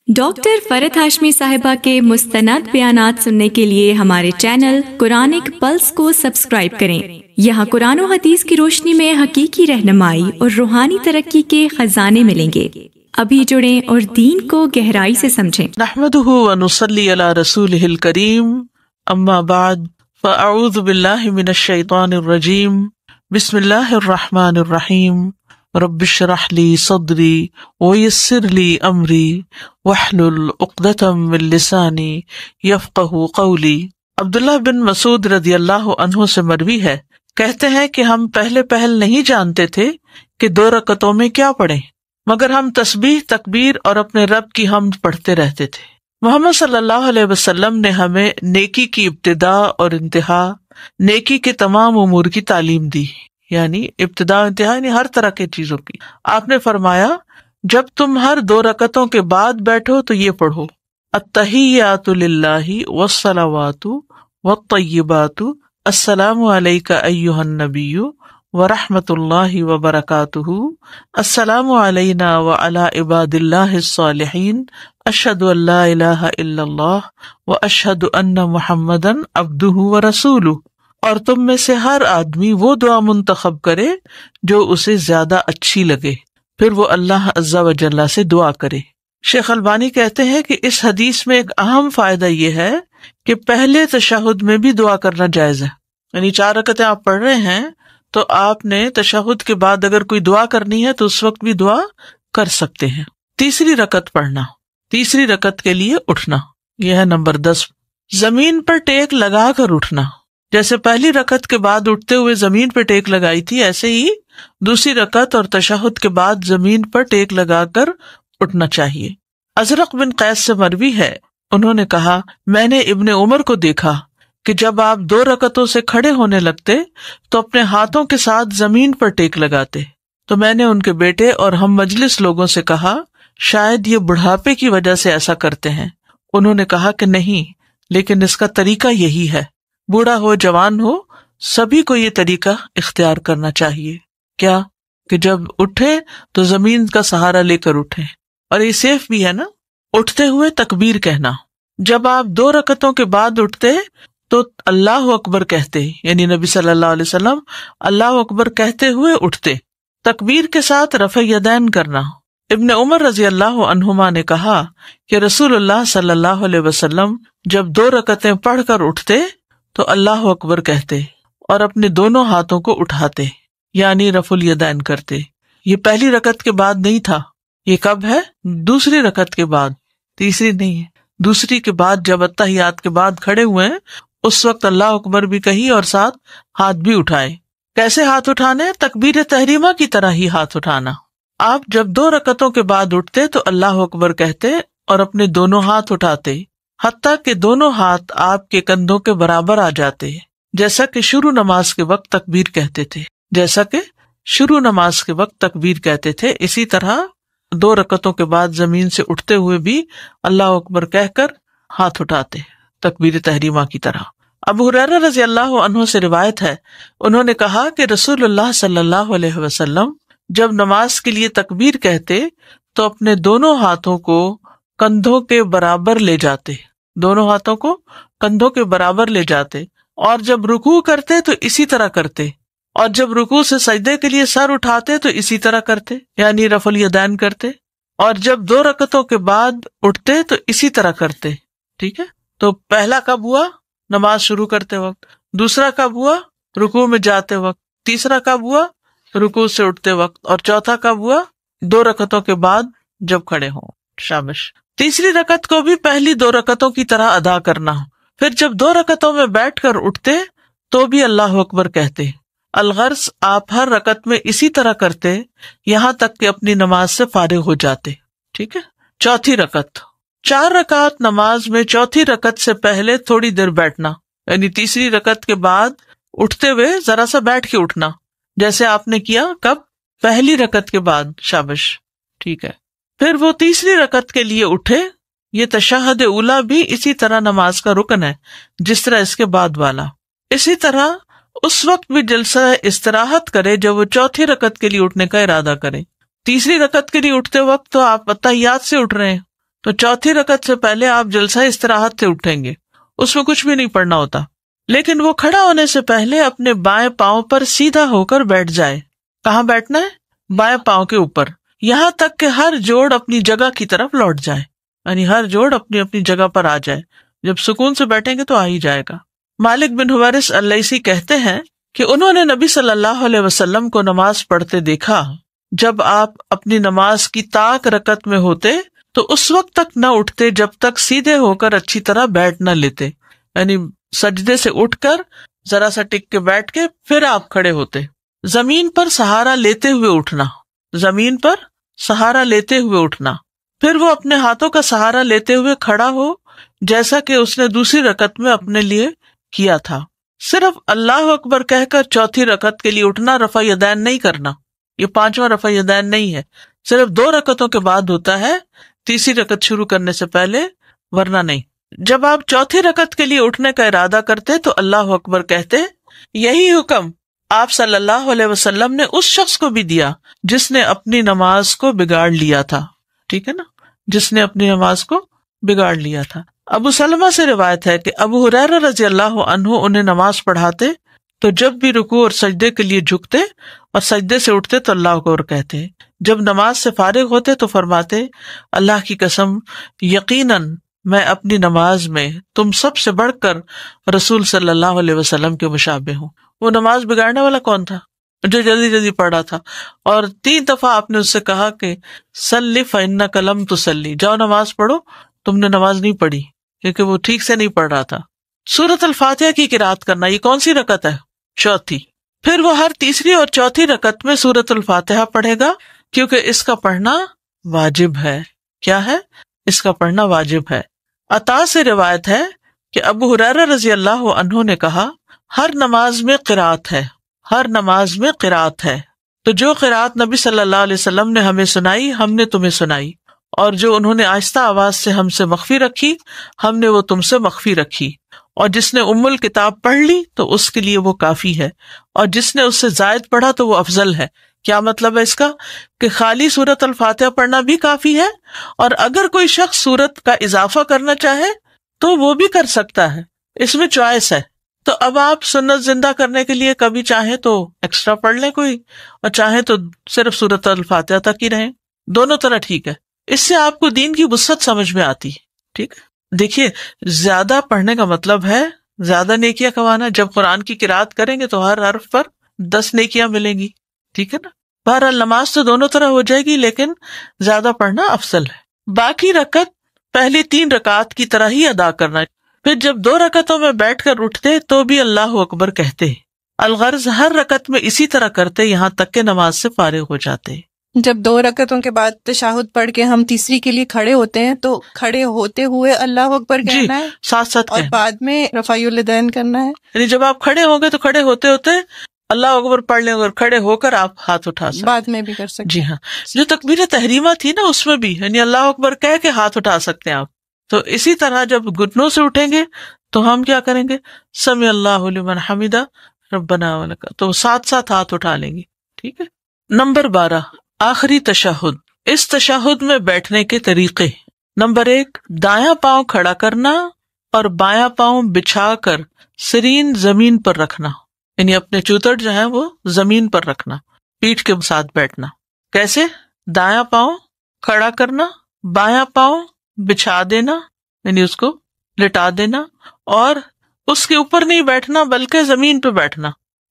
Doctor فرحت ہاشمی صاحبہ کے مستند بیانات سننے کے لیے ہمارے چینل قرآنک پلس کو سبسکرائب کریں۔ یہاں قرآن و حدیث کی روشنی میں حقیقی رہنمائی اور روحانی ترقی کے خزانے ملیں گے۔ ابھی جڑیں اور دین کو گہرائی سے سمجھیں۔ نحمدہ ونصلی علی رسولہ الکریم، اما بعد فاعوذ باللہ من الشیطان الرجیم، بسم اللہ الرحمن الرحیم، رب اشرح لی صدری ویسر لی امری واحلل عقدۃ من لسانی یفقہوا قولی۔ عبداللہ بن مسعود رضی اللہ عنہ سے مروی ہے، کہتے ہیں کہ ہم پہل نہیں جانتے تھے کہ 2 رکعتوں میں کیا پڑھیں، مگر ہم تسبیح، تکبیر اور اپنے رب کی حمد پڑھتے رہتے تھے۔ محمد صلی اللہ علیہ وسلم نے ہمیں نیکی کی ابتدا اور انتہا، نیکی کے تمام امور کی تعلیم دی، یعنی ابتدا انتہا یعنی ہر طرح کی چیزوں کی۔ آپ نے فرمایا جب تم ہر 2 رکعتوں کے بعد بیٹھو تو یہ پڑھو، التحیات للہ والصلوات والطیبات، السلام علیک ایہا النبی ورحمۃ اللہ وبرکاتہ، السلام علینا وعلی عباد اللہ الصالحین، اشہد ان لا الہ الا اللہ واشہد ان محمدا عبدہ ورسولہ۔ اور تم میں سے ہر آدمی وہ دعا منتخب کرے جو اسے زیادہ اچھی لگے، پھر وہ اللہ عز و جل سے دعا کرے۔ شیخ البانی کہتے ہیں کہ اس حدیث میں ایک اہم فائدہ یہ ہے کہ پہلے تشہد میں بھی دعا کرنا جائز ہے، یعنی 4 رکعتیں آپ پڑھ رہے ہیں تو آپ نے تشہد کے بعد اگر کوئی دعا کرنی ہے تو اس وقت بھی دعا کر سکتے ہیں۔ تیسری رکعت پڑھنا، تیسری رکعت کے لیے اٹھنا، یہ ہے نمبر 10۔ زمین پر ٹیک لگا کر اٹھنا، جیسے پہلی رکعت کے بعد اٹھتے ہوئے زمین پہ ٹیک لگائی تھی، ایسے ہی دوسری رکعت اور تشہد کے بعد زمین پر ٹیک لگا کر اٹھنا چاہیے۔ ازرق بن قیس سے مروی ہے، انہوں نے کہا میں نے ابن عمر کو دیکھا کہ جب آپ 2 رکعتوں سے کھڑے ہونے لگتے تو اپنے ہاتھوں کے ساتھ زمین پر ٹیک لگاتے، تو میں نے ان کے بیٹے اور ہم مجلس لوگوں سے کہا شاید یہ بڑھاپے کی وجہ سے ایسا کرتے ہیں۔ انہوں نے کہا کہ نہیں، لیکن اس کا طریقہ یہی ہے، بوڑھا ہو جوان ہو سبھی کو یہ طریقہ اختیار کرنا چاہیے۔ کیا کہ جب اٹھے تو زمین کا سہارا لے کر اٹھے، اور یہ سیف بھی ہے نا۔ اٹھتے ہوئے تکبیر کہنا، جب آپ 2 رکعتوں کے بعد اٹھتے تو اللہ اکبر کہتے، یعنی نبی صلی اللہ علیہ وسلم اللہ اکبر کہتے ہوئے اٹھتے۔ تکبیر کے ساتھ رفع یدین کرنا، ابن عمر رضی اللہ عنہما نے کہا کہ رسول اللہ صلی اللہ علیہ وسلم جب 2 رکعتیں پڑھ کر اٹھتے تو اللہ اکبر کہتے اور اپنے دونوں ہاتھوں کو اٹھاتے، یعنی رفع الیدین کرتے۔ یہ پہلی رکعت کے بعد نہیں تھا، یہ کب ہے؟ دوسری رکعت کے بعد، تیسری نہیں ہے، دوسری کے بعد جب اتحیات کے بعد کھڑے ہوئے ہیں اس وقت اللہ اکبر بھی کہی اور ساتھ ہاتھ بھی اٹھائے۔ کیسے ہاتھ اٹھانے؟ تکبیر تحریمہ کی طرح ہی ہاتھ اٹھانا۔ آپ جب 2 رکعتوں کے بعد اٹھتے تو اللہ اکبر کہتے اور اپنے دونوں ہاتھ اٹھاتے، حتیٰ کہ دونوں ہاتھ آپ کے کندھوں کے برابر آ جاتے، جیسا کہ شروع نماز کے وقت تکبیر کہتے تھے، جیسا کہ شروع نماز کے وقت تکبیر کہتے تھے، اسی طرح 2 رکعتوں کے بعد زمین سے اٹھتے ہوئے بھی اللہ اکبر کہہ کر ہاتھ اٹھاتے، تکبیر تحریمہ کی طرح۔ ابو ہریرہ رضی اللہ عنہ سے روایت ہے، انہوں نے کہا کہ رسول اللہ صلی اللہ علیہ وسلم جب نماز کے لیے تکبیر کہتے تو اپنے دونوں ہاتھوں کو کندھوں کے برابر لے جاتے، دونوں ہاتھوں کو کندھوں کے برابر لے جاتے، اور جب رکوع کرتے تو اسی طرح کرتے، اور جب رکوع سے سجدے کے لیے سر اٹھاتے تو اسی طرح کرتے، یعنی رفع الیدین کرتے، اور جب 2 رکعتوں کے بعد اٹھتے تو اسی طرح کرتے۔ ٹھیک ہے، تو پہلا کب ہوا؟ نماز شروع کرتے وقت، دوسرا کب ہوا؟ رکوع میں جاتے وقت، تیسرا کب ہوا؟ رکوع سے اٹھتے وقت، اور چوتھا کب ہوا؟ 2 رکعتوں کے بعد جب کھڑے ہوں۔ شابش۔ تیسری رکعت کو بھی پہلی 2 رکعتوں کی طرح ادا کرنا، پھر جب 2 رکعتوں میں بیٹھ کر اٹھتے تو بھی اللہ اکبر کہتے۔ الغرض آپ ہر رکعت میں اسی طرح کرتے یہاں تک کہ اپنی نماز سے فارغ ہو جاتے۔ ٹھیک ہے۔ چوتھی رکعت، 4 رکعت نماز میں چوتھی رکعت سے پہلے تھوڑی دیر بیٹھنا، یعنی تیسری رکعت کے بعد اٹھتے ہوئے ذرا سا بیٹھ کے اٹھنا، جیسے آپ نے کیا کب؟ پہلی رکعت کے بعد۔ شابش، ٹھیک ہے۔ پھر وہ تیسری رکعت کے لیے اٹھے۔ یہ تشہد اولیٰ بھی اسی طرح نماز کا رکن ہے جس طرح اس کے بعد والا۔ اسی طرح اس وقت بھی جلسہ استراحت کرے جب وہ چوتھی رکعت کے لیے اٹھنے کا ارادہ کرے۔ تیسری رکعت کے لیے اٹھتے وقت تو آپ اتحیات سے اٹھ رہے ہیں، تو چوتھی رکعت سے پہلے آپ جلسہ استراحت سے اٹھیں گے، اس میں کچھ بھی نہیں پڑھنا ہوتا، لیکن وہ کھڑا ہونے سے پہلے اپنے بائیں پاؤں پر سیدھا ہو کر بیٹھ جائے۔ کہاں بیٹھنا ہے؟ بائیں پاؤں کے اوپر، یہاں تک کہ ہر جوڑ اپنی جگہ کی طرف لوٹ جائے، یعنی ہر جوڑ اپنی اپنی جگہ پر آ جائے۔ جب سکون سے بیٹھیں گے تو آ ہی جائے گا۔ مالک بن حویرث اللیثی کہتے ہیں کہ انہوں نے نبی صلی اللہ علیہ وسلم کو نماز پڑھتے دیکھا، جب آپ اپنی نماز کی طاق رکعت میں ہوتے تو اس وقت تک نہ اٹھتے جب تک سیدھے ہو کر اچھی طرح بیٹھ نہ لیتے، یعنی سجدے سے اٹھ کر ذرا سا ٹک کے بیٹھ کے پھر آپ کھڑے ہوتے۔ زمین پر سہارا لیتے ہوئے اٹھنا، زمین پر سہارا لیتے ہوئے اٹھنا، پھر وہ اپنے ہاتھوں کا سہارا لیتے ہوئے کھڑا ہو جیسا کہ اس نے دوسری رکعت میں اپنے لیے کیا تھا۔ صرف اللہ اکبر کہہ کر چوتھی رکعت کے لیے اٹھنا، رفع یدین نہیں کرنا، یہ پانچواں رفع یدین نہیں ہے، صرف 2 رکعتوں کے بعد ہوتا ہے، تیسری رکعت شروع کرنے سے پہلے ورنہ نہیں۔ جب آپ چوتھی رکعت کے لیے اٹھنے کا ارادہ کرتے تو اللہ اکبر کہتے۔ یہی حکم آپ صلی اللہ علیہ وسلم نے اس شخص کو بھی دیا جس نے اپنی نماز کو بگاڑ لیا تھا، ٹھیک ہے نا، جس نے اپنی نماز کو بگاڑ لیا تھا۔ ابو سلمہ سے روایت ہے کہ ابو ہریرہ رضی اللہ عنہ انہیں نماز پڑھاتے تو جب بھی رکوع اور سجدے کے لیے جھکتے اور سجدے سے اٹھتے تو اللہ اکبر کہتے، جب نماز سے فارغ ہوتے تو فرماتے، اللہ کی قسم یقیناً میں اپنی نماز میں تم سب سے بڑھ کر رسول صلی اللہ علیہ وسلم کے مشابہ ہوں۔ وہ نماز بگاڑنے والا کون تھا؟ جو جلدی جلدی پڑھا تھا، اور 3 دفعہ آپ نے اس سے کہا کہ صلی فإنک لم تصلی، جاؤ نماز پڑھو، تم نے نماز نہیں پڑھی، کیونکہ وہ ٹھیک سے نہیں پڑھ رہا تھا۔ سورۃ الفاتحہ کی قرأت کرنا، یہ کون سی رکعت ہے؟ چوتھی۔ پھر وہ ہر تیسری اور چوتھی رکعت میں سورۃ الفاتحہ پڑھے گا، کیونکہ اس کا پڑھنا واجب ہے۔ کیا ہے؟ اس کا پڑھنا واجب ہے۔ عطا سے روایت ہے کہ ابو ہریرہ رضی اللہ عنہ نے کہا، ہر نماز میں قرأت ہے، ہر نماز میں قرأت ہے، تو جو قرأت نبی صلی اللہ علیہ وسلم نے ہمیں سنائی ہم نے تمہیں سنائی، اور جو انہوں نے آہستہ آواز سے ہم سے مخفی رکھی ہم نے وہ تم سے مخفی رکھی، اور جس نے ام الکتاب پڑھ لی تو اس کے لیے وہ کافی ہے، اور جس نے اس سے زائد پڑھا تو وہ افضل ہے۔ کیا مطلب ہے اس کا؟ کہ خالی سورۃ الفاتحہ پڑھنا بھی کافی ہے، اور اگر کوئی شخص سورت کا اضافہ کرنا چاہے تو وہ بھی کر سکتا ہے، اس میں چوائس ہے۔ تو اب آپ سنت زندہ کرنے کے لیے کبھی چاہیں تو ایکسٹرا پڑھ لیں کوئی، اور چاہیں تو صرف سورۃ الفاتحہ تک ہی رہیں، دونوں طرح ٹھیک ہے۔ اس سے آپ کو دین کی وسعت سمجھ میں آتی ہے، ٹھیک ہے۔ دیکھیے، زیادہ پڑھنے کا مطلب ہے زیادہ نیکیاں کمانا۔ جب قرآن کی قرأت کریں گے تو ہر حرف پر 10 نیکیاں ملیں گی، ٹھیک ہے نا۔ بہرحال نماز تو دونوں طرح ہو جائے گی، لیکن زیادہ پڑھنا افضل ہے۔ باقی رکعت پہلی 3 رکعات کی طرح ہی ادا کرنا، پھر جب 2 رکعتوں میں بیٹھ کر اٹھتے تو بھی اللہ اکبر کہتے۔ الغرض ہر رکعت میں اسی طرح کرتے یہاں تک کہ نماز سے فارغ ہو جاتے۔ جب 2 رکعتوں کے بعد تشہد پڑھ کے ہم تیسری کے لیے کھڑے ہوتے ہیں تو کھڑے ہوتے ہوئے اللہ اکبر کہنا ہے، ساتھ ساتھ اور بعد میں رفع الیدین کرنا ہے۔ یعنی جب آپ کھڑے ہوں گے تو کھڑے ہوتے ہوتے اللہ اکبر پڑھ لیں، اور کھڑے ہو کر آپ ہاتھ اٹھا سکتے، بعد میں بھی کر سکتے۔ جی ہاں، جو تکبیر تحریمہ تھی نا اس میں بھی یعنی اللہ اکبر کہہ کے ہاتھ اٹھا سکتے ہیں آپ۔ تو اسی طرح جب گھٹنوں سے اٹھیں گے تو ہم کیا کریں گے؟ سمع اللہ لمن حمدہ ربنا ولک، تو ساتھ ساتھ ہاتھ اٹھا لیں گے، ٹھیک ہے۔ نمبر 12، آخری تشہد۔ اس تشہد میں بیٹھنے کے طریقے۔ نمبر 1، دایاں پاؤں کھڑا کرنا اور بایاں پاؤں بچھا کر سرین زمین پر رکھنا، یعنی اپنے چوتڑ جو ہیں وہ زمین پر رکھنا، پیٹھ کے ساتھ بیٹھنا۔ کیسے؟ دایاں پاؤں کھڑا کرنا، بایاں پاؤں بچھا دینا، یعنی اس کو لٹا دینا، اور اس کے اوپر نہیں بیٹھنا بلکہ زمین پہ بیٹھنا،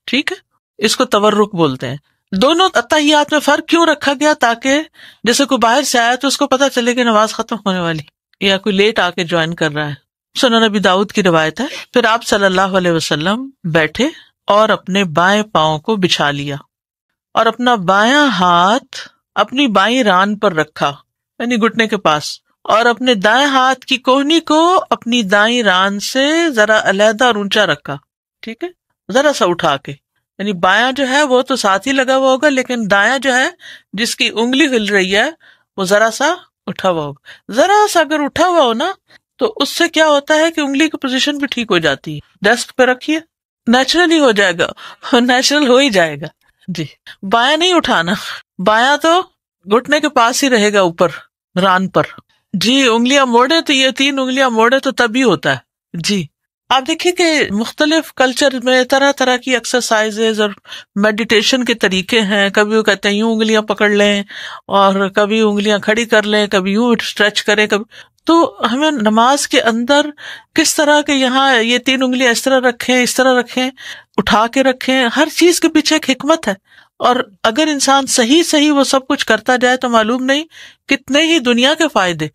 ٹھیک ہے۔ اس کو تورک بولتے ہیں۔ دونوں اتحیات میں فرق کیوں رکھا گیا؟ تاکہ جیسے کوئی باہر سے آیا تو اس کو پتا چلے کہ نماز ختم ہونے والی، یا کوئی لیٹ آ کے جوائن کر رہا ہے۔ سنن نبی داؤد کی روایت ہے، پھر آپ صلی اللہ علیہ وسلم بیٹھے اور اپنے بائیں پاؤں کو بچھا لیا اور اپنا بایاں ہاتھ اپنی بائیں ران پر رکھا، یعنی گھٹنے کے پاس، اور اپنے دائیں ہاتھ کی کوہنی کو اپنی دائیں ران سے ذرا علیحدہ اور اونچا رکھا، ٹھیک ہے، ذرا سا اٹھا کے، یعنی بایاں جو ہے وہ تو ساتھ ہی لگا ہوا ہوگا، لیکن دایاں جو ہے جس کی انگلی ہل رہی ہے وہ ذرا سا اٹھا ہوا ہوگا۔ ذرا سا اگر اٹھا ہوا ہو نا تو اس سے کیا ہوتا ہے کہ انگلی کی پوزیشن بھی ٹھیک ہو جاتی ہے۔ ڈیسک پہ رکھیے، نیچرلی ہو جائے گا، نیچرل ہو ہی جائے گا۔ جی، بایاں نہیں اٹھانا، بایاں تو گھٹنے کے پاس ہی رہے گا اوپر ران پر، جی انگلیاں موڑے تو یہ 3 انگلیاں موڑے تو تبھی ہوتا ہے. جی آپ دیکھیے کہ مختلف کلچر میں طرح طرح کی ایکسرسائزز اور میڈیٹیشن کے طریقے ہیں. کبھی وہ کہتے ہیں یوں انگلیاں پکڑ لیں اور کبھی انگلیاں کھڑی کر لیں, کبھی یوں اسٹریچ کریں, کبھی. تو ہمیں نماز کے اندر کس طرح کے یہاں یہ 3 انگلیاں اس طرح رکھیں, اس طرح رکھیں, اٹھا کے رکھیں, ہر چیز کے پیچھے ایک حکمت ہے. اور اگر انسان صحیح وہ سب کچھ کرتا جائے تو معلوم نہیں کتنے ہی دنیا کے فائدے,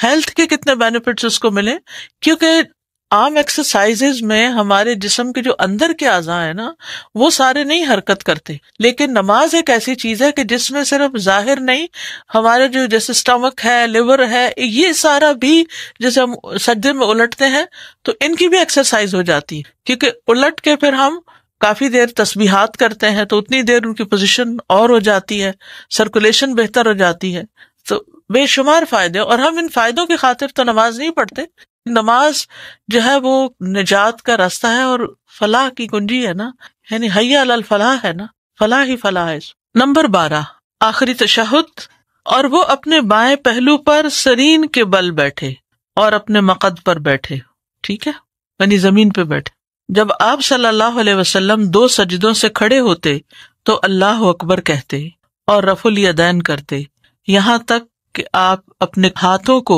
ہیلتھ کے کتنے بینیفٹس اس کو ملے. کیونکہ عام ایکسرسائزز میں ہمارے جسم کے جو اندر کے اعضاء ہیں نا وہ سارے نہیں حرکت کرتے, لیکن نماز ایک ایسی چیز ہے کہ جس میں صرف ظاہر نہیں, ہمارے جو جیسے اسٹمک ہے, لیور ہے, یہ سارا بھی جیسے ہم سجدے میں الٹتے ہیں تو ان کی بھی ایکسرسائز ہو جاتی ہے. کیونکہ الٹ کے پھر ہم کافی دیر تسبیحات کرتے ہیں تو اتنی دیر ان کی پوزیشن اور ہو جاتی ہے, سرکولیشن بہتر ہو جاتی ہے. تو بے شمار فائدے, اور ہم ان فائدوں کی خاطر تو نماز نہیں پڑھتے. نماز جو ہے وہ نجات کا راستہ ہے اور فلاح کی کنجی ہے نا, یعنی حی علی الفلاح ہے نا, فلاح ہی فلاح ہے. نمبر 12 آخری تشہد, اور وہ اپنے بائیں پہلو پر سرین کے بل بیٹھے اور اپنے مقد پر بیٹھے. ٹھیک ہے, یعنی زمین پہ بیٹھے. جب آپ صلی اللہ علیہ وسلم 2 سجدوں سے کھڑے ہوتے تو اللہ اکبر کہتے اور رفع الیدین کرتے, یہاں تک کہ آپ اپنے ہاتھوں کو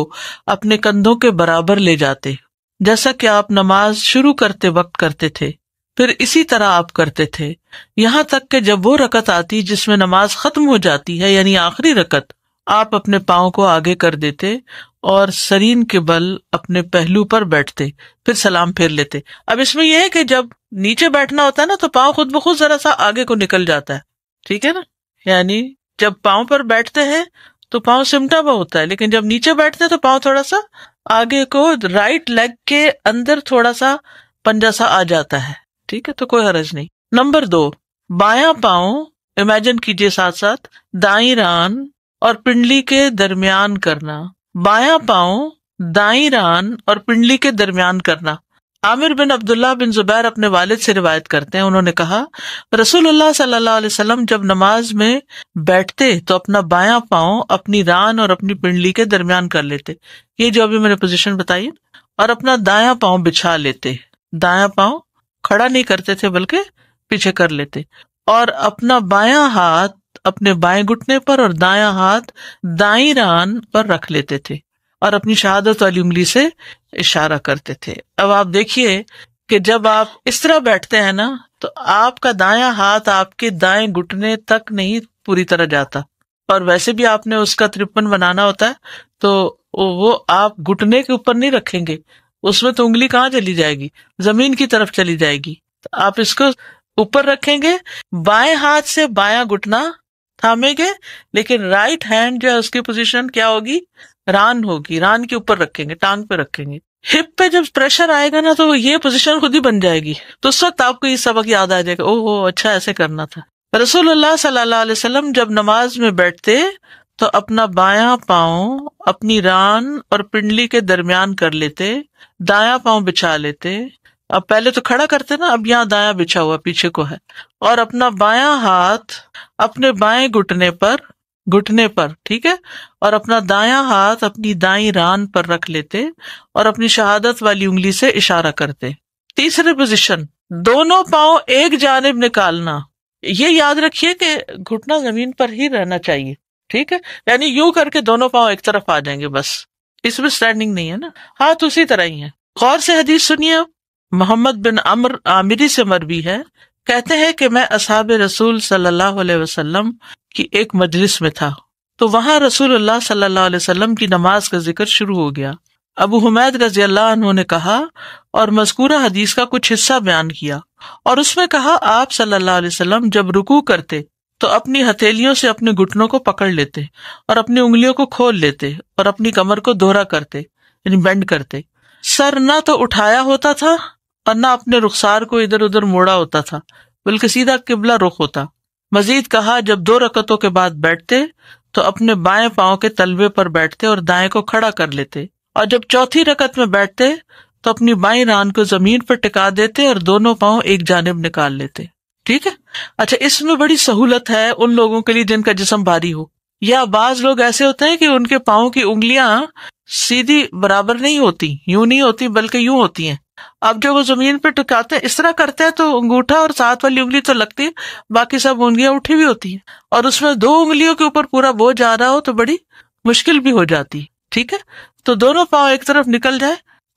اپنے کندھوں کے برابر لے جاتے, جیسا کہ آپ نماز شروع کرتے وقت کرتے تھے. پھر اسی طرح آپ کرتے تھے یہاں تک کہ جب وہ رکعت آتی جس میں نماز ختم ہو جاتی ہے, یعنی آخری رکعت, آپ اپنے پاؤں کو آگے کر دیتے اور سرین کے بل اپنے پہلو پر بیٹھتے, پھر سلام پھیر لیتے. اب اس میں یہ ہے کہ جب نیچے بیٹھنا ہوتا ہے نا تو پاؤں خود بخود ذرا سا آگے کو نکل جاتا ہے. ٹھیک ہے نا, یعنی جب پاؤں پر بیٹھتے ہیں تو پاؤں سمٹا ہوا ہوتا ہے, لیکن جب نیچے بیٹھتے ہیں تو پاؤں تھوڑا سا آگے کو, رائٹ لیگ کے اندر تھوڑا سا پنجہ سا آ جاتا ہے. ٹھیک ہے, تو کوئی حرج نہیں. نمبر 2 بایاں پاؤں امیجن کیجئے ساتھ ساتھ دائیں ران اور پنڈلی کے درمیان کرنا. بایاں پاؤں دائیں ران اور پنڈلی کے درمیان کرنا. عامر بن عبداللہ بن زبیر اپنے والد سے روایت کرتے ہیں, انہوں نے کہا رسول اللہ صلی اللہ علیہ وسلم جب نماز میں بیٹھتے تو اپنا بایاں پاؤں اپنی ران اور اپنی پنڈلی کے درمیان کر لیتے, یہ جو ابھی میں نے پوزیشن بتائی, اور اپنا دایاں پاؤں بچھا لیتے. دایاں پاؤں کھڑا نہیں کرتے تھے بلکہ پیچھے کر لیتے, اور اپنا بایاں ہاتھ اپنے بائیں گھٹنے پر اور دایاں ہاتھ دائیں ران پر رکھ لیتے تھے اور اپنی شہادت والی انگلی سے اشارہ کرتے تھے. اب آپ دیکھیے کہ جب آپ اس طرح بیٹھتے ہیں نا تو آپ کا دایاں ہاتھ آپ کے دائیں گھٹنے تک نہیں پوری طرح جاتا, اور ویسے بھی آپ نے اس کا 53 بنانا ہوتا ہے تو وہ آپ گھٹنے کے اوپر نہیں رکھیں گے, اس میں تو انگلی کہاں چلی جائے گی, زمین کی طرف چلی جائے گی. تو آپ اس کو اوپر رکھیں گے, بائیں ہاتھ سے بایاں گھٹنا تھامیں گے, لیکن رائٹ ہینڈ جو ہے اس کی پوزیشن کیا ہوگی, ران ہوگی, ران کے اوپر رکھیں گے, ٹانگ پہ رکھیں گے. ہپ پہ جب پریشر آئے گا نا تو یہ پوزیشن خود ہی بن جائے گی, تو اس وقت آپ کو یہ سبق یاد آ جائے گا, اوہ اچھا ایسے کرنا تھا. رسول اللہ صلی اللہ علیہ وسلم جب نماز میں بیٹھتے تو اپنا بایاں پاؤں اپنی ران اور پنڈلی کے درمیان کر لیتے, دایاں پاؤں بچھا لیتے. اب پہلے تو کھڑا کرتے نا, اب یہاں دایاں بچھا ہوا پیچھے کو ہے, اور اپنا بایاں ہاتھ اپنے بائیں گھٹنے پر, ٹھیک ہے, اور اپنا دایاں ہاتھ اپنی دائیں ران پر رکھ لیتے اور اپنی شہادت والی انگلی سے اشارہ کرتے. تیسری پوزیشن دونوں پاؤں ایک جانب نکالنا. یہ یاد رکھیے کہ گھٹنا زمین پر ہی رہنا چاہیے. ٹھیک ہے, یعنی یوں کر کے دونوں پاؤں ایک طرف آ جائیں گے, بس اس میں اسٹینڈنگ نہیں ہے نا, ہاتھ اسی طرح ہی ہے. غور سے حدیث سنیے. محمد بن عمر عامری سے مروی ہے, کہتے ہیں کہ میں اصحاب رسول صلی اللہ علیہ وسلم کی ایک مجلس میں تھا تو وہاں رسول اللہ صلی اللہ علیہ وسلم کی نماز کا ذکر شروع ہو گیا. ابو حمید رضی اللہ عنہ نے کہا اور مذکورہ حدیث کا کچھ حصہ بیان کیا, اور اس میں کہا آپ صلی اللہ علیہ وسلم جب رکوع کرتے تو اپنی ہتھیلیوں سے اپنے گھٹنوں کو پکڑ لیتے اور اپنی انگلیوں کو کھول لیتے اور اپنی کمر کو دوہرا کرتے, یعنی بینڈ کرتے. سر نہ تو اٹھایا ہوتا تھا اور نہ اپنے رخسار کو ادھر ادھر موڑا ہوتا تھا, بلکہ سیدھا قبلہ رخ ہوتا. مزید کہا جب 2 رکعتوں کے بعد بیٹھتے تو اپنے بائیں پاؤں کے تلوے پر بیٹھتے اور دائیں کو کھڑا کر لیتے, اور جب چوتھی رکعت میں بیٹھتے تو اپنی بائیں ران کو زمین پر ٹکا دیتے اور دونوں پاؤں ایک جانب نکال لیتے. ٹھیک ہے, اچھا اس میں بڑی سہولت ہے ان لوگوں کے لیے جن کا جسم بھاری ہو, یا بعض لوگ ایسے ہوتے ہیں کہ ان کے پاؤں کی انگلیاں سیدھی برابر نہیں ہوتی، یوں نہیں ہوتی بلکہ یوں ہوتی ہیں. اب جب وہ زمین پہ ٹکاتے ہیں اس طرح کرتے ہیں تو انگوٹھا اور ساتھ والی انگلی تو لگتی ہے، باقی سب انگلیاں اٹھی ہوئی ہوتی ہیں، اور اس میں 2 انگلیوں کے اوپر پورا بوجھ آ رہا ہو تو بڑی مشکل بھی ہو جاتی. ٹھیک ہے، تو دونوں پاؤں ایک طرف نکل جائے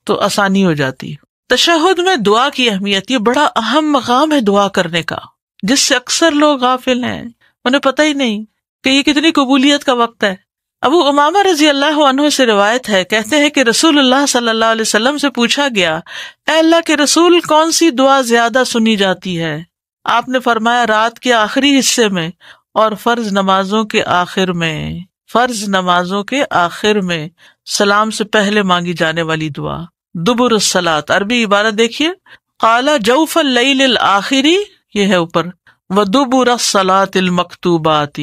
تو آسانی ہو جاتی. تشہد میں دعا کی اہمیت، یہ بڑا اہم مقام ہے دعا کرنے کا، جس سے اکثر لوگ غافل ہیں، انہیں پتہ ہی نہیں کہ یہ کتنی قبولیت کا وقت ہے. ابو امامہ رضی اللہ عنہ سے روایت ہے، کہتے ہیں کہ رسول اللہ صلی اللہ علیہ وسلم سے پوچھا گیا، اے اللہ کے رسول کون سی دعا زیادہ سنی جاتی ہے؟ آپ نے فرمایا رات کے آخری حصے میں اور فرض نمازوں کے آخر میں. فرض نمازوں کے آخر میں سلام سے پہلے مانگی جانے والی دعا. دبر الصلاۃ، عربی عبارت دیکھیے، قال جوف اللیل الآخری، یہ ہے اوپر، ودبر الصلاۃ المکتوبات.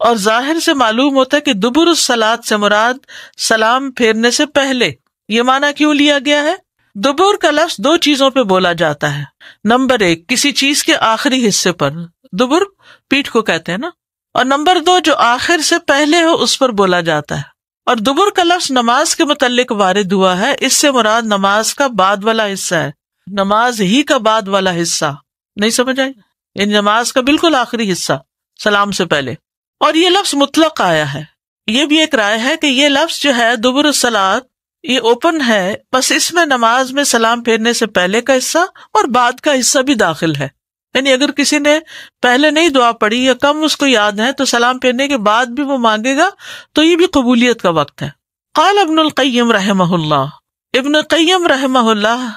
اور ظاہر سے معلوم ہوتا ہے کہ دبر الصلاۃ سے مراد سلام پھیرنے سے پہلے. یہ معنی کیوں لیا گیا ہے؟ دبر کا لفظ 2 چیزوں پہ بولا جاتا ہے. نمبر 1 کسی چیز کے آخری حصے پر، دبر پیٹھ کو کہتے ہیں نا، اور نمبر 2 جو آخر سے پہلے ہو اس پر بولا جاتا ہے. اور دبر کا لفظ نماز کے متعلق وارد ہوا ہے، اس سے مراد نماز کا بعد والا حصہ ہے، نماز ہی کا بعد والا حصہ. نہیں سمجھ آئی؟ یعنی نماز کا بالکل آخری حصہ سلام سے پہلے. اور یہ لفظ مطلق آیا ہے. یہ بھی ایک رائے ہے کہ یہ لفظ جو ہے دبر الصلاۃ یہ اوپن ہے، بس اس میں نماز میں سلام پھیرنے سے پہلے کا حصہ اور بعد کا حصہ بھی داخل ہے. یعنی اگر کسی نے پہلے نہیں دعا پڑھی یا کم اس کو یاد ہے تو سلام پھیرنے کے بعد بھی وہ مانگے گا تو یہ بھی قبولیت کا وقت ہے. قال ابن القیم رحمہ اللہ، ابن قیم رحمہ اللہ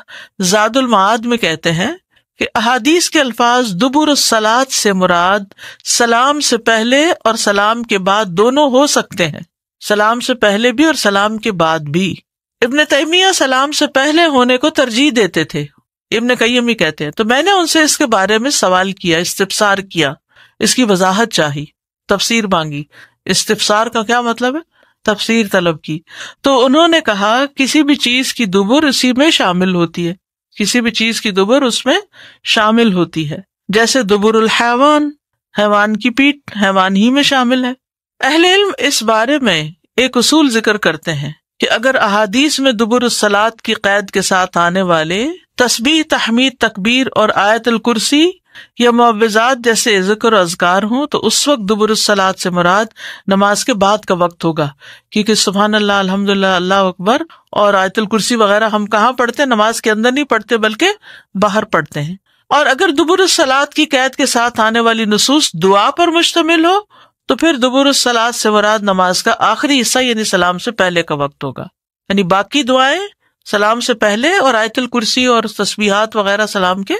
زاد المعاد میں کہتے ہیں کہ احادیث کے الفاظ دبر الصلاۃ سے مراد سلام سے پہلے اور سلام کے بعد دونوں ہو سکتے ہیں، سلام سے پہلے بھی اور سلام کے بعد بھی. ابن تیمیہ سلام سے پہلے ہونے کو ترجیح دیتے تھے، ابن قیم ہی کہتے ہیں. تو میں نے ان سے اس کے بارے میں سوال کیا، استفسار کیا، اس کی وضاحت چاہی، تفسیر مانگی. استفسار کا کیا مطلب ہے؟ تفسیر طلب کی. تو انہوں نے کہا کسی بھی چیز کی دبر اسی میں شامل ہوتی ہے، کسی بھی چیز کی دبر اس میں شامل ہوتی ہے. جیسے دبر الحیوان، حیوان کی پیٹھ حیوان ہی میں شامل ہے. اہل علم اس بارے میں ایک اصول ذکر کرتے ہیں کہ اگر احادیث میں دبر الصلاۃ کی قید کے ساتھ آنے والے تسبیح، تحمید، تکبیر اور آیت الکرسی یا معوذات جیسے ذکر و اذکار ہوں تو اس وقت دبر الصلاۃ سے مراد نماز کے بعد کا وقت ہوگا، کیونکہ سبحان اللہ، الحمدللہ، اللہ اکبر اور آیت الکرسی وغیرہ ہم کہاں پڑھتے ہیں؟ نماز کے اندر نہیں پڑھتے بلکہ باہر پڑھتے ہیں. اور اگر دبر الصلاۃ کی قید کے ساتھ آنے والی نصوص دعا پر مشتمل ہو تو پھر دبر الصلاۃ سے مراد نماز کا آخری حصہ یعنی سلام سے پہلے کا وقت ہوگا. یعنی باقی دعائیں سلام سے پہلے اور آیت الکرسی اور تسبیحات وغیرہ سلام کے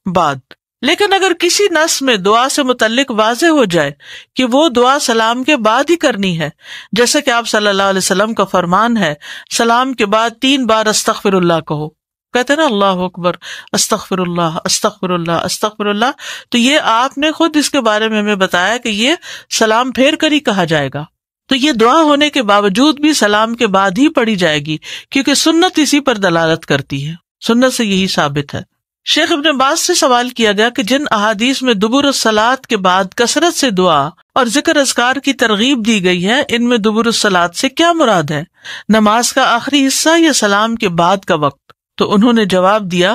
بعد. لیکن اگر کسی نص میں دعا سے متعلق واضح ہو جائے کہ وہ دعا سلام کے بعد ہی کرنی ہے، جیسے کہ آپ صلی اللہ علیہ وسلم کا فرمان ہے سلام کے بعد 3 بار استغفر اللہ کہو، کہتے ہیں نا اللہ اکبر، استغفر اللہ، استغفر اللہ، استغفر اللہ. تو یہ آپ نے خود اس کے بارے میں ہمیں بتایا کہ یہ سلام پھیر کر ہی کہا جائے گا. تو یہ دعا ہونے کے باوجود بھی سلام کے بعد ہی پڑھی جائے گی، کیونکہ سنت اسی پر دلالت کرتی ہے، سنت سے یہی ثابت ہے. شیخ ابن باز سے سوال کیا گیا کہ جن احادیث میں دبر الصلاۃ کے بعد کثرت سے دعا اور ذکر اذکار کی ترغیب دی گئی ہے، ان میں دبر الصلاۃ سے کیا مراد ہے؟ نماز کا آخری حصہ یا سلام کے بعد کا وقت؟ تو انہوں نے جواب دیا،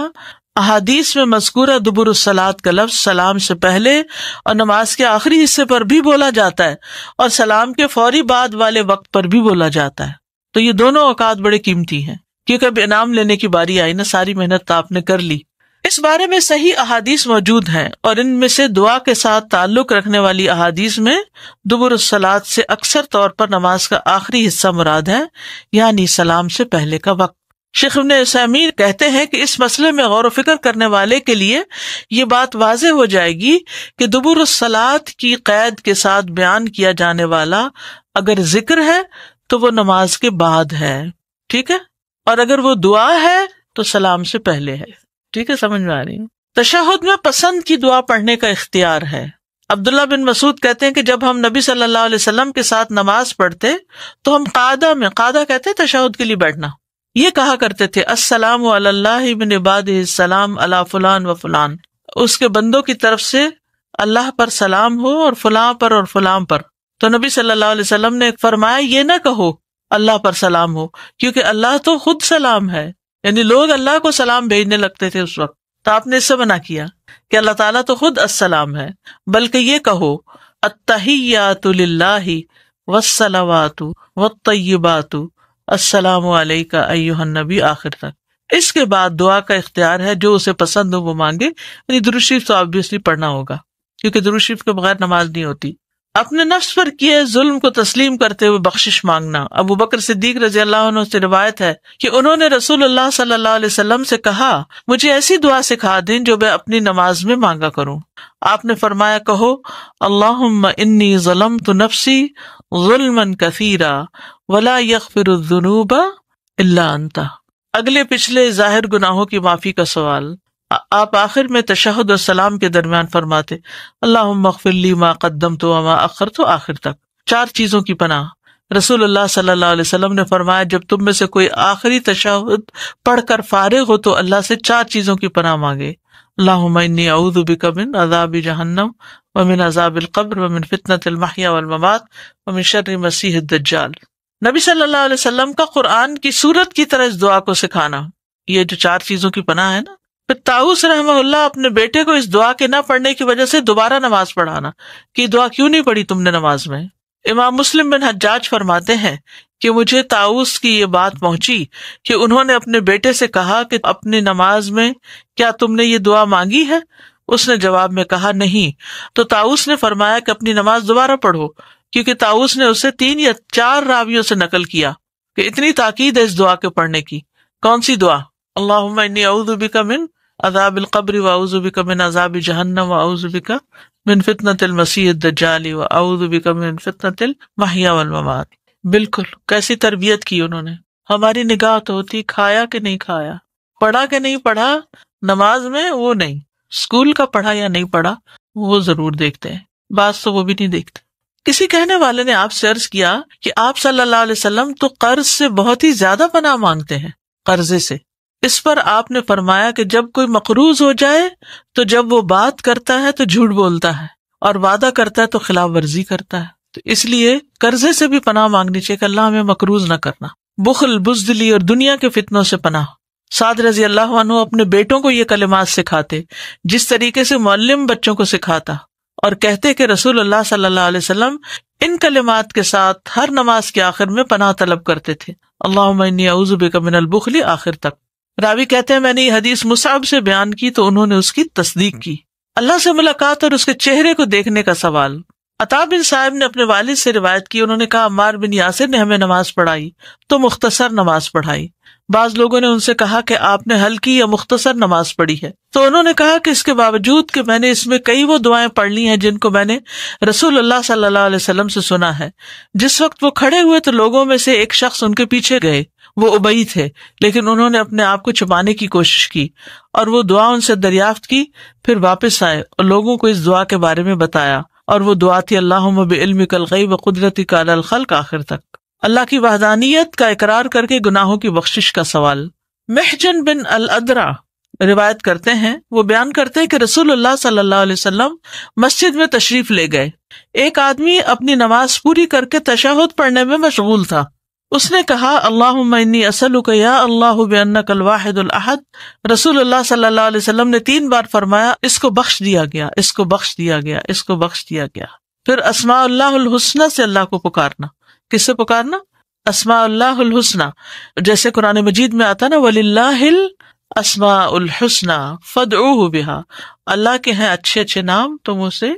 احادیث میں مذکورہ دبر الصلاۃ کا لفظ سلام سے پہلے اور نماز کے آخری حصے پر بھی بولا جاتا ہے اور سلام کے فوری بعد والے وقت پر بھی بولا جاتا ہے. تو یہ دونوں اوقات بڑے قیمتی ہیں، کیونکہ اب انعام لینے کی باری آئی نا، ساری محنت تو آپ نے کر لی. اس بارے میں صحیح احادیث موجود ہیں اور ان میں سے دعا کے ساتھ تعلق رکھنے والی احادیث میں دبر الصلاۃ سے اکثر طور پر نماز کا آخری حصہ مراد ہے، یعنی سلام سے پہلے کا وقت. شیخ ابن عثیمین کہتے ہیں کہ اس مسئلے میں غور و فکر کرنے والے کے لیے یہ بات واضح ہو جائے گی کہ دبر الصلاۃ کی قید کے ساتھ بیان کیا جانے والا اگر ذکر ہے تو وہ نماز کے بعد ہے، ٹھیک ہے، اور اگر وہ دعا ہے تو سلام سے پہلے ہے. ٹھیک ہے، سمجھ میں آ رہی ہے. تشہد میں پسند کی دعا پڑھنے کا اختیار ہے. عبداللہ بن مسعود کہتے ہیں کہ جب ہم نبی صلی اللہ علیہ وسلم کے ساتھ نماز پڑھتے تو ہم قعدہ کہتے تشہد کے لیے بیٹھنا، یہ کہا کرتے تھے السلام علی اللہ من عبادہ السلام علی فلان و فلان، اس کے بندوں کی طرف سے اللہ پر سلام ہو اور فلاں پر اور فلاں پر. تو نبی صلی اللہ علیہ وسلم نے فرمایا یہ نہ کہو اللہ پر سلام ہو، کیونکہ اللہ تو خود سلام ہے، یعنی لوگ اللہ کو سلام بھیجنے لگتے تھے اس وقت، تو آپ نے اس سے منع کیا کہ اللہ تعالیٰ تو خود السلام ہے، بلکہ یہ کہو التحیات للہ والصلوات والطیبات السلام علیک ایھا النبی، آخر تک۔ اس کے بعد دعا کا اختیار ہے، جو اسے پسند ہو وہ مانگے، یعنی درود شریف تو آبویسلی پڑھنا ہوگا کیونکہ درود شریف کے بغیر نماز نہیں ہوتی۔ اپنے نفس پر کیے ظلم کو تسلیم کرتے ہوئے بخشش مانگنا۔ ابو بکر صدیق رضی اللہ عنہ سے روایت ہے کہ انہوں نے رسول اللہ صلی اللہ علیہ وسلم سے کہا مجھے ایسی دعا سکھا دیں جو میں اپنی نماز میں مانگا کروں۔ آپ نے فرمایا کہو اللہم انی ظلمت نفسی ظلما کثیرا ولا یغفر الذنوب الا انت۔ اگلے پچھلے ظاہر گناہوں کی معافی کا سوال۔ آپ آخر میں تشہد اور سلام کے درمیان فرماتے اللہم اغفر لی ما قدمت وما اخرت، آخر تک۔ 4 چیزوں کی پناہ۔ رسول اللہ صلی اللہ علیہ وسلم نے فرمایا جب تم میں سے کوئی آخری تشہد پڑھ کر فارغ ہو تو اللہ سے 4 چیزوں کی پناہ مانگے۔ اللہم انی اعوذ بک من عذاب جہنم ومن عذاب القبر ومن فتنۃ المحیا والممات ومن شر مسیح الدجال۔ نبی صلی اللہ علیہ وسلم کا قرآن کی سورت کی طرح اس دعا کو سکھانا، یہ جو 4 چیزوں کی پناہ ہے نا۔ پھر طاؤس رحمہ اللہ اپنے بیٹے کو اس دعا کے نہ پڑھنے کی وجہ سے دوبارہ نماز پڑھانا کہ دعا کیوں نہیں پڑھی تم نے نماز میں۔ امام مسلم بن حجاج فرماتے ہیں کہ مجھے طاؤس کی یہ بات پہنچی کہ انہوں نے اپنے بیٹے سے کہا کہ اپنی نماز میں کیا تم نے یہ دعا مانگی ہے؟ اس نے جواب میں کہا نہیں، تو طاؤس نے فرمایا کہ اپنی نماز دوبارہ پڑھو، کیونکہ طاؤس نے اسے 3 یا 4 راویوں سے نقل کیا کہ اتنی تاکید ہے اس دعا کے پڑھنے کی۔ کون سی دعا؟ اللہم انی اعوذ بک من عذاب القبر واعوذ بک من عذاب جہنم واعوذ بک من فتنۃ المسیح الدجال واعوذ بک من فتنۃ المحیا والممات۔ بالکل کیسی تربیت کی انہوں نے۔ ہماری نگاہ تو ہوتی کھایا کہ نہیں کھایا، پڑھا کہ نہیں پڑھا، نماز میں وہ نہیں، اسکول کا پڑھا یا نہیں پڑھا وہ ضرور دیکھتے ہیں، بعض تو وہ بھی نہیں دیکھتے۔ کسی کہنے والے نے آپ سے عرض کیا کہ آپ صلی اللہ علیہ وسلم تو قرض سے بہت ہی زیادہ پناہ مانگتے ہیں، قرضے سے۔ اس پر آپ نے فرمایا کہ جب کوئی مقروض ہو جائے تو جب وہ بات کرتا ہے تو جھوٹ بولتا ہے اور وعدہ کرتا ہے تو خلاف ورزی کرتا ہے، تو اس لیے قرضے سے بھی پناہ مانگنی چاہیے کہ اللہ ہمیں مقروض نہ کرنا۔ بخل، بزدلی اور دنیا کے فتنوں سے پناہ۔ سعد رضی اللہ عنہ اپنے بیٹوں کو یہ کلمات سکھاتے جس طریقے سے معلم بچوں کو سکھاتا، اور کہتے کہ رسول اللہ صلی اللہ علیہ وسلم ان کلمات کے ساتھ ہر نماز کے آخر میں پناہ طلب کرتے تھے، اللہم انی اعوذ بک من البخل، آخر تک۔ راوی کہتے ہیں میں نے یہ حدیث مصعب سے بیان کی تو انہوں نے اس کی تصدیق کی۔ اللہ سے ملاقات اور اس کے چہرے کو دیکھنے کا سوال۔ عطا بن صائب نے اپنے والد سے روایت کی، انہوں نے کہا عمار بن یاسر نے ہمیں نماز پڑھائی تو مختصر نماز پڑھائی۔ بعض لوگوں نے ان سے کہا کہ آپ نے ہلکی یا مختصر نماز پڑھی ہے، تو انہوں نے کہا کہ اس کے باوجود کہ میں نے اس میں کئی وہ دعائیں پڑھ لی ہیں جن کو میں نے رسول اللہ صلی اللہ علیہ وسلم سے سنا ہے۔ جس وقت وہ کھڑے ہوئے تو لوگوں میں سے ایک شخص ان کے پیچھے گئے، وہ ابئی تھے، لیکن انہوں نے اپنے آپ کو چھپانے کی کوشش کی اور وہ دعا ان سے دریافت کی، پھر واپس آئے اور لوگوں کو اس دعا کے بارے میں بتایا، اور وہ دعا تھی اللہم بعلمک الغیب وقدرتک علی الخلق، آخر تک۔ اللہ کی وحدانیت کا اقرار کر کے گناہوں کی بخشش کا سوال۔ محجن بن الادرع روایت کرتے ہیں، وہ بیان کرتے ہیں کہ رسول اللہ صلی اللہ علیہ وسلم مسجد میں تشریف لے گئے۔ ایک آدمی اپنی نماز پوری کر کے تشہد پڑھنے میں مشغول تھا۔ اس نے کہا اللہم انی اسألک یا اللہ بانک الواحد الاحد۔ رسول اللہ صلی اللہ علیہ وسلم نے 3 بار فرمایا اس کو بخش دیا گیا، اس کو بخش دیا گیا، اس کو بخش دیا گیا۔ پھر اسماء اللہ الحسنی سے اللہ کو پکارنا۔ کس سے پکارنا؟ اسماء اللہ الحسنی، جیسے قرآن مجید میں آتا نا وَلِلَّهِ الْأَسْمَاءُ الْحُسْنَى فَادْعُوهُ بِهَا، اللہ کے ہیں اچھے اچھے نام، تم اسے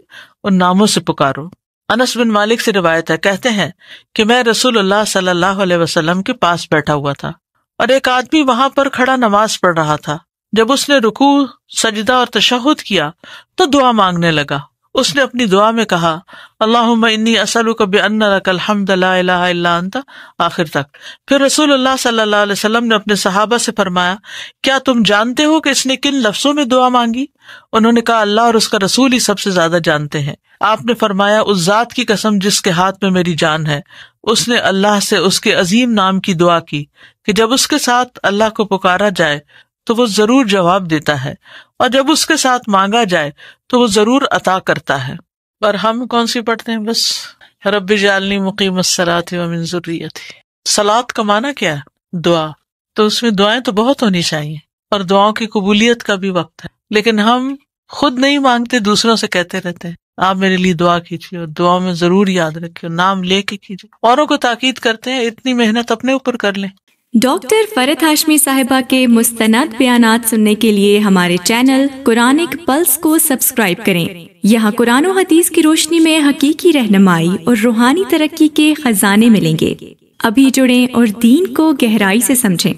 ان ناموں سے پکارو۔ انس بن مالک سے روایت ہے، کہتے ہیں کہ میں رسول اللہ صلی اللہ علیہ وسلم کے پاس بیٹھا ہوا تھا اور ایک آدمی وہاں پر کھڑا نماز پڑھ رہا تھا۔ جب اس نے رکوع، سجدہ اور تشہد کیا تو دعا مانگنے لگا۔ اس نے اپنی دعا میں کہا اللہم انی اسألک بان لک الحمد لا الہ الا انت، آخر تک۔ پھر رسول اللہ صلی اللہ علیہ وسلم نے اپنے صحابہ سے فرمایا کیا تم جانتے ہو کہ اس نے کن لفظوں میں دعا مانگی؟ انہوں نے کہا اللہ اور اس کا رسول ہی سب سے زیادہ جانتے ہیں۔ آپ نے فرمایا اس ذات کی قسم جس کے ہاتھ میں میری جان ہے، اس نے اللہ سے اس کے عظیم نام کی دعا کی کہ جب اس کے ساتھ اللہ کو پکارا جائے تو وہ ضرور جواب دیتا ہے، اور جب اس کے ساتھ مانگا جائے تو وہ ضرور عطا کرتا ہے۔ اور ہم کون سی پڑھتے ہیں؟ بس رب اجعلنی مقیم الصلاۃ ومن ذریتی۔ صلاۃ کا معنی کیا ہے؟ دعا۔ تو اس میں دعائیں تو بہت ہونی چاہیے اور دعاؤں کی قبولیت کا بھی وقت ہے، لیکن ہم خود نہیں مانگتے، دوسروں سے کہتے رہتے ہیں آپ میرے لیے دعا کیجیے، اور دعا میں ضرور یاد رکھیے، نام لے کے کیجیے۔ اوروں کو تاکید کرتے ہیں اتنی محنت اپنے اوپر کر لیں۔ ڈاکٹر فرحت ہاشمی صاحبہ کے مستند بیانات سننے کے لیے ہمارے چینل قرآنک پلس کو سبسکرائب کریں۔ یہاں قرآن و حدیث کی روشنی میں حقیقی رہنمائی اور روحانی ترقی کے خزانے ملیں گے۔ ابھی جڑیں اور دین کو گہرائی سے سمجھیں۔